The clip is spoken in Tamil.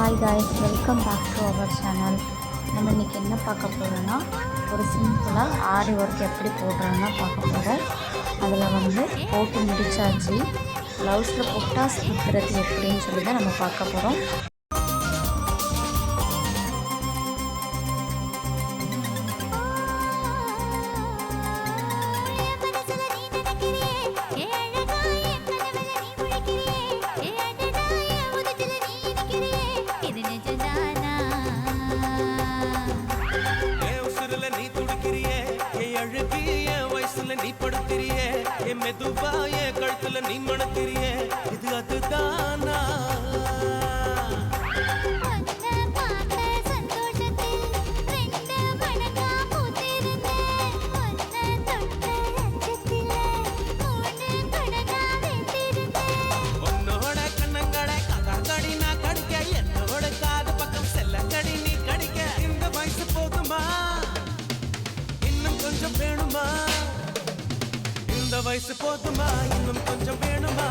Hi guys, welcome back to our channel. நம்ம இன்றைக்கி என்ன பார்க்க போகிறோன்னா, ஒரு சிம்பிளாக ஆரி ஒர்க் எப்படி போடுறாங்கன்னா பார்க்க போகிறோம். அதில் போட்டு முடிச்சாச்சு. ப்ளவுஸில் பொட்டாஸ் குத்துறது எப்படின்னு சொல்லி தான் நம்ம பார்க்க போகிறோம். நீ படுத்திரியே மெதுவா என் கழுத்துல நீ மணத்திரியே இது அதுதானா உன்னோட கண்ணங்கடை கதாங்கடி நான் கடிக்க என்னோட காது பக்கம் செல்லங்கடி நீ கடிக்க இந்த வயசு போதுமா இன்னும் கொஞ்சம் வேணுமா இந்த வயசு போதுமா இன்னும் கொஞ்சம் வேணுமா